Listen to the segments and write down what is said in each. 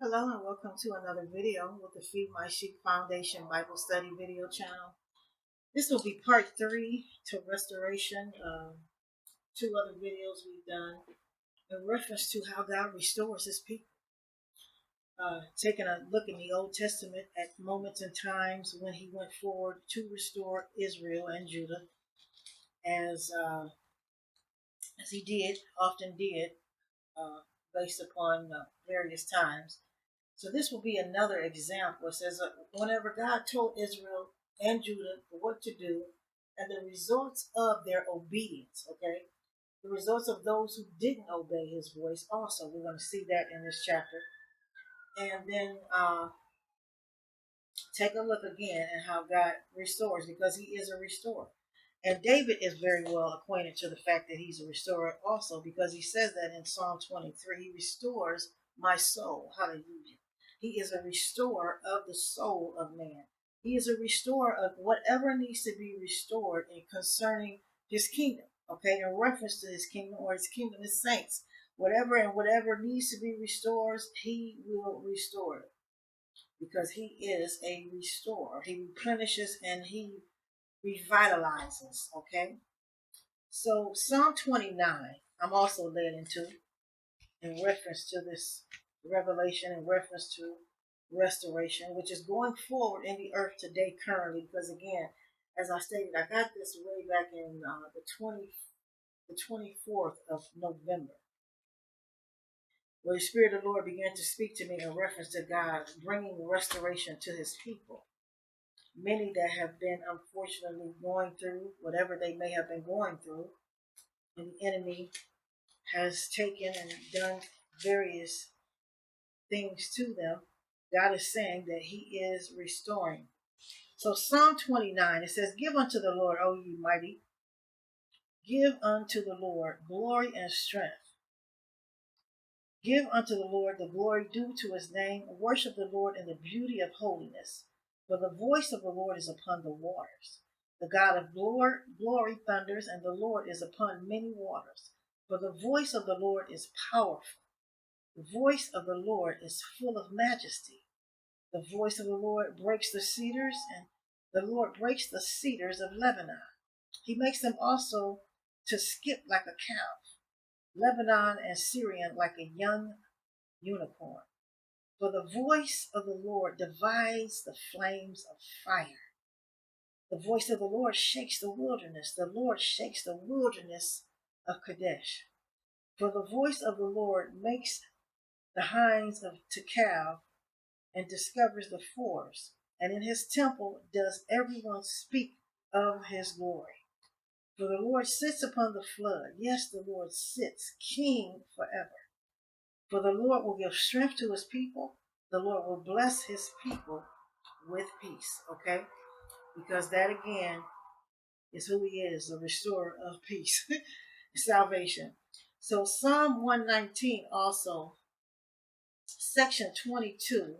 Hello and welcome to another video with the Feed My Sheep Foundation Bible Study video channel. This will be part 3 to restoration of 2 other videos we've done in reference to how God restores his people. Taking a look in the Old Testament at moments and times when he went forward to restore Israel and Judah as, uh, as he often did, uh, based upon various times. So this will be another example. It says whenever God told Israel and Judah what to do and the results of their obedience, okay? The results of those who didn't obey his voice also. We're going to see that in this chapter. And then take a look again at how God restores because he is a restorer. And David is very well acquainted to the fact that he's a restorer also because he says that in Psalm 23, he restores my soul. Hallelujah. He is a restorer of the soul of man. He is a restorer of whatever needs to be restored in concerning his kingdom, okay, in reference to his kingdom or his kingdom, his saints. Whatever needs to be restored, he will restore it because he is a restorer. He replenishes and he revitalizes, okay? So Psalm 29, I'm also led into in reference to this revelation, in reference to restoration, which is going forward in the earth today currently, because again, as I stated, I got this way back in the 24th of November, where the Spirit of the Lord began to speak to me in reference to God bringing restoration to his people. Many that have been unfortunately going through whatever they may have been going through, and the enemy has taken and done various things to them. God is saying that he is restoring. So Psalm 29, it says, Give unto the Lord, O ye mighty, give unto the Lord glory and strength. Give unto the Lord the glory due to his name. Worship the Lord in the beauty of holiness. For the voice of the Lord is upon the waters. The God of glory thunders, and the Lord is upon many waters. For the voice of the Lord is powerful. The voice of the Lord is full of majesty. The voice of the Lord breaks the cedars, and the Lord breaks the cedars of Lebanon. He makes them also to skip like a calf, Lebanon and Syrian like a young unicorn. For the voice of the Lord divides the flames of fire. The voice of the Lord shakes the wilderness. The Lord shakes the wilderness of Kadesh. For the voice of the Lord makes the hinds of Tekel and discovers the forest. And in his temple does everyone speak of his glory. For the Lord sits upon the flood. Yes, the Lord sits, king forever. For the Lord will give strength to his people. The Lord will bless his people with peace. Okay? Because that again is who he is, the restorer of peace, salvation. So Psalm 119 also, section 22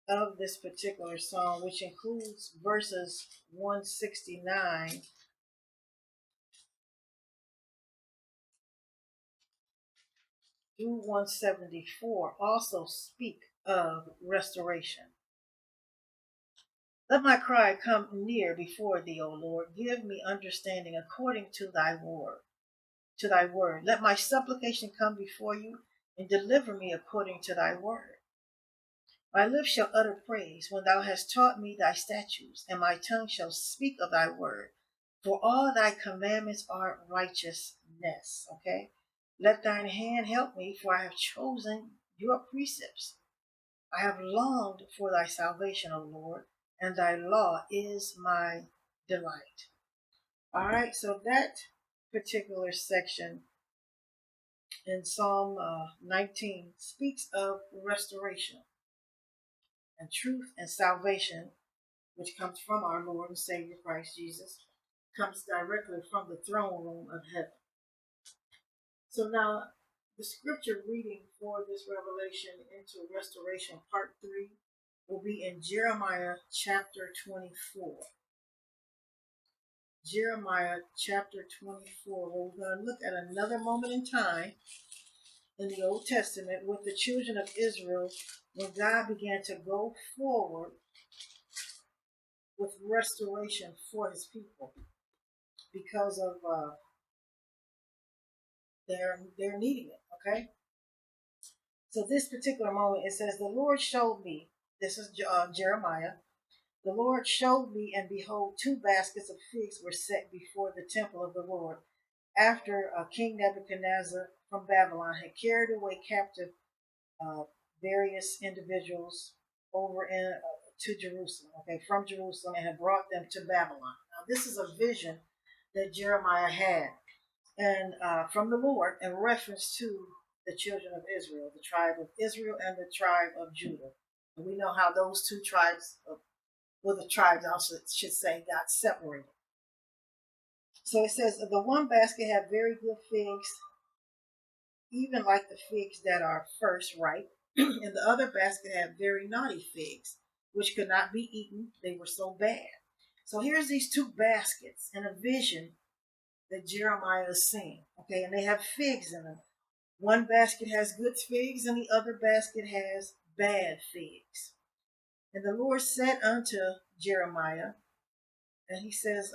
of this particular psalm, which includes verses 169 through 174, also speak of restoration. Let my cry come near before thee, O Lord. Give me understanding according to thy word. To thy word. Let my supplication come before you, and deliver me according to thy word. My lips shall utter praise when thou hast taught me thy statutes, and my tongue shall speak of thy word. For all thy commandments are righteousness. Okay? Let thine hand help me, for I have chosen your precepts. I have longed for thy salvation, O Lord, and thy law is my delight. All right, so that particular section in Psalm 19 speaks of restoration and truth and salvation, which comes from our Lord and Savior Christ Jesus, comes directly from the throne room of heaven. So now, the scripture reading for this revelation into restoration, part 3, will be in Jeremiah chapter 24. Jeremiah chapter 24, where we're going to look at another moment in time in the Old Testament with the children of Israel when God began to go forward with restoration for his people because of their needing it. Okay, so this particular moment it says, "The Lord showed me." This is Jeremiah. The Lord showed me, and behold, two baskets of figs were set before the temple of the Lord, after King Nebuchadnezzar from Babylon had carried away captive uh, various individuals over to Jerusalem, okay, from Jerusalem, and had brought them to Babylon. Now, this is a vision that Jeremiah had, and from the Lord, in reference to the children of Israel, the tribe of Israel and the tribe of Judah. And we know how those two tribes, the tribes also should say, got separated. So it says, the one basket had very good figs, even like the figs that are first ripe, and the other basket had very naughty figs, which could not be eaten. They were so bad. So here's these two baskets in a vision that Jeremiah is seeing. Okay, and they have figs in them. One basket has good figs, and the other basket has bad figs. And the Lord said unto Jeremiah, and he says,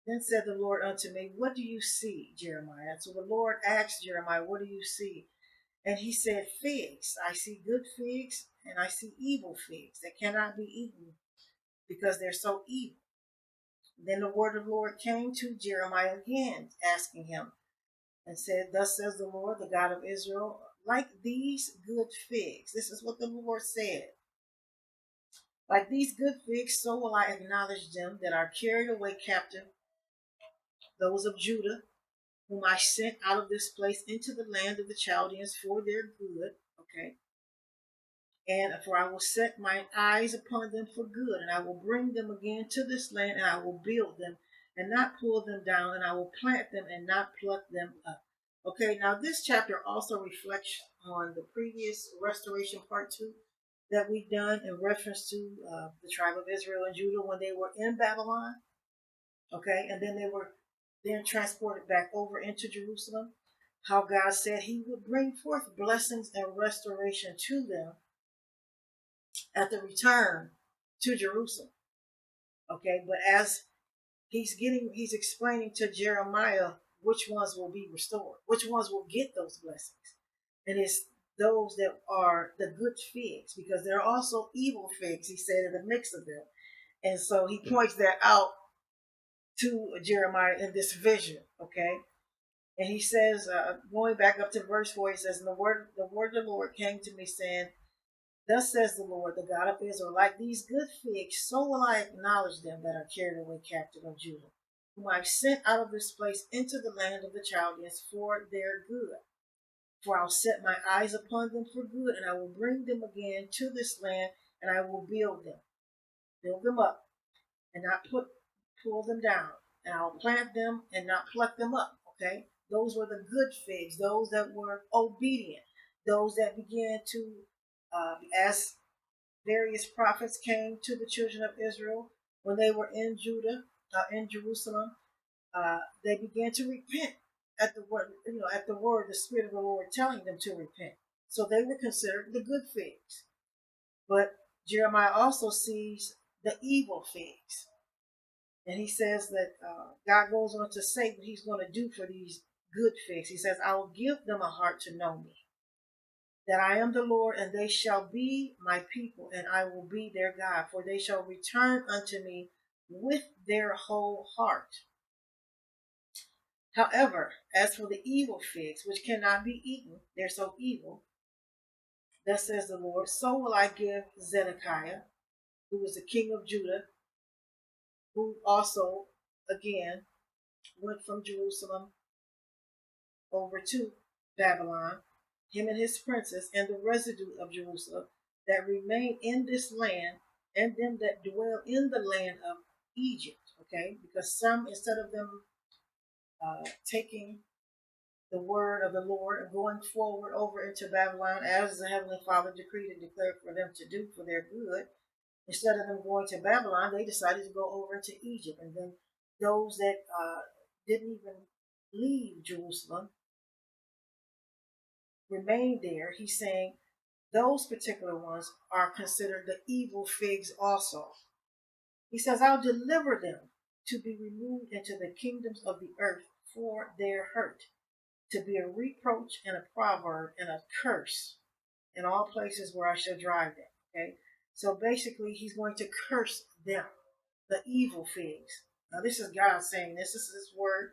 then said the Lord unto me, what do you see, Jeremiah? So the Lord asked Jeremiah, what do you see? And he said, figs. I see good figs and I see evil figs that cannot be eaten because they're so evil. Then the word of the Lord came to Jeremiah again, asking him, and said, thus says the Lord, the God of Israel, like these good figs. This is what the Lord said. Like these good figs, so will I acknowledge them that are carried away captive, those of Judah, whom I sent out of this place into the land of the Chaldeans for their good. Okay. And for I will set mine eyes upon them for good, and I will bring them again to this land, and I will build them and not pull them down, and I will plant them and not pluck them up. Okay, now this chapter also reflects on the previous restoration part 2 that we've done in reference to the tribe of Israel and Judah when they were in Babylon. Okay, and then they were then transported back over into Jerusalem. How God said he would bring forth blessings and restoration to them at the return to Jerusalem. Okay, but as he's explaining to Jeremiah which ones will be restored, which ones will get those blessings. And it's those that are the good figs, because there are also evil figs, he said, in a mix of them. And so he points that out to Jeremiah in this vision, okay? And he says, going back up to verse 4, he says, and the word of the Lord came to me, saying, thus says the Lord, the God of Israel, like these good figs, so will I acknowledge them that are carried away captive of Judah, whom I sent out of this place into the land of the Chaldeans for their good. For I'll set my eyes upon them for good, and I will bring them again to this land, and I will build them up, and not pull them down, and I'll plant them and not pluck them up. Okay, those were the good figs, those that were obedient, those that began to, as various prophets came to the children of Israel when they were in Judah, in Jerusalem. They began to repent at the word, the Spirit of the Lord telling them to repent. So they were considered the good figs. But Jeremiah also sees the evil figs. And he says that God goes on to say what he's going to do for these good figs. He says, I will give them a heart to know me, that I am the Lord, and they shall be my people, and I will be their God, for they shall return unto me with their whole heart. However, as for the evil figs, which cannot be eaten, they're so evil, thus says the Lord, so will I give Zedekiah, who was the king of Judah, who also, again, went from Jerusalem over to Babylon, him and his princes, and the residue of Jerusalem that remain in this land, and them that dwell in the land of Egypt. Okay, because some, instead of them taking the word of the Lord and going forward over into Babylon, as the Heavenly Father decreed and declared for them to do for their good, instead of them going to Babylon, they decided to go over into Egypt. And then those that didn't even leave Jerusalem remain there, he's saying those particular ones are considered the evil figs also. He says, I'll deliver them to be removed into the kingdoms of the earth for their hurt, to be a reproach and a proverb and a curse in all places where I shall drive them. Okay? So basically, he's going to curse them, the evil figs. Now, this is God saying this. This is his word,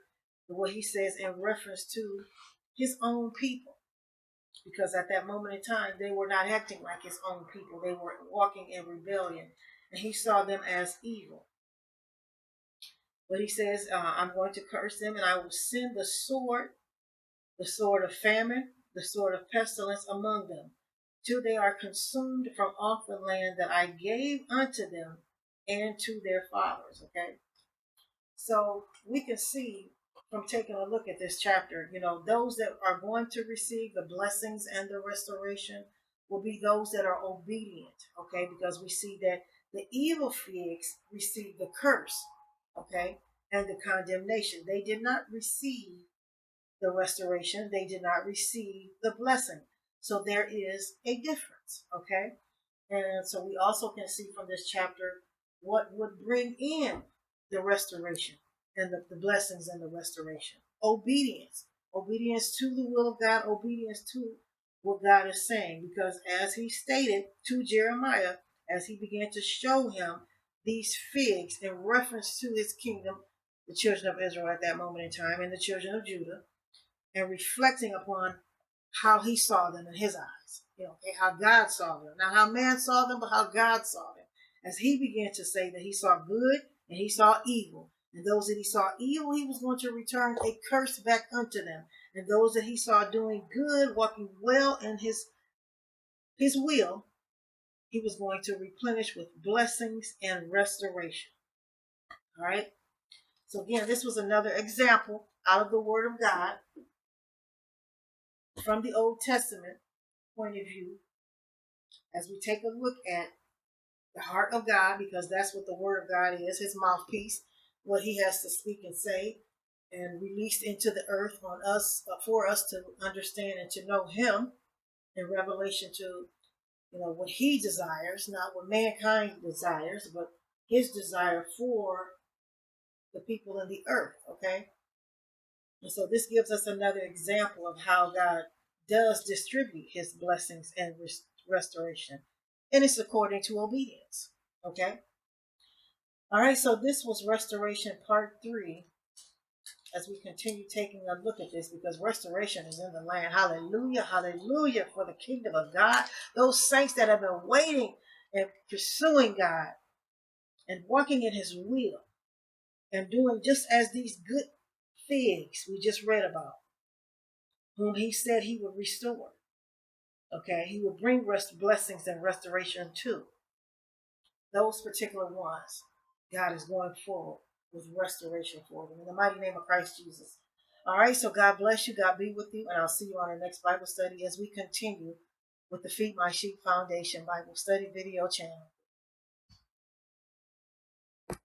what he says in reference to his own people. Because at that moment in time, they were not acting like his own people. They were walking in rebellion. And he saw them as evil. But he says, I'm going to curse them, and I will send the sword of famine, the sword of pestilence among them, till they are consumed from off the land that I gave unto them and to their fathers. Okay? So we can see from taking a look at this chapter, those that are going to receive the blessings and the restoration will be those that are obedient, okay? Because we see that the evil figs received the curse, okay, and the condemnation. They did not receive the restoration, they did not receive the blessing. So there is a difference, okay? And so we also can see from this chapter what would bring in the restoration and the blessings and the restoration. Obedience. Obedience to the will of God, obedience to what God is saying. Because as he stated to Jeremiah, as he began to show him these figs in reference to his kingdom, the children of Israel at that moment in time, and the children of Judah, and reflecting upon how he saw them in his eyes. Okay, how God saw them. Not how man saw them, but how God saw them. As he began to say that he saw good and he saw evil. And those that he saw evil, he was going to return a curse back unto them. And those that he saw doing good, walking well in his will, he was going to replenish with blessings and restoration. All right. So again, this was another example out of the Word of God from the Old Testament point of view, as we take a look at the heart of God, because that's what the Word of God is, his mouthpiece, what he has to speak and say and released into the earth on us, for us to understand and to know him in revelation to, what he desires, not what mankind desires, but his desire for the people in the earth, okay? And so this gives us another example of how God does distribute his blessings and restoration. And it's according to obedience. Okay? All right, so this was restoration part 3 as we continue taking a look at this, because restoration is in the land. Hallelujah, hallelujah, for the kingdom of God. Those saints that have been waiting and pursuing God and walking in his will and doing just as these good figs we just read about, whom he said he would restore. Okay, he will bring blessings and restoration to those particular ones. God is going forward with restoration for them in the mighty name of Christ Jesus. All right, so God bless you. God be with you, and I'll see you on our next Bible study as we continue with the Feed My Sheep Foundation Bible Study video channel.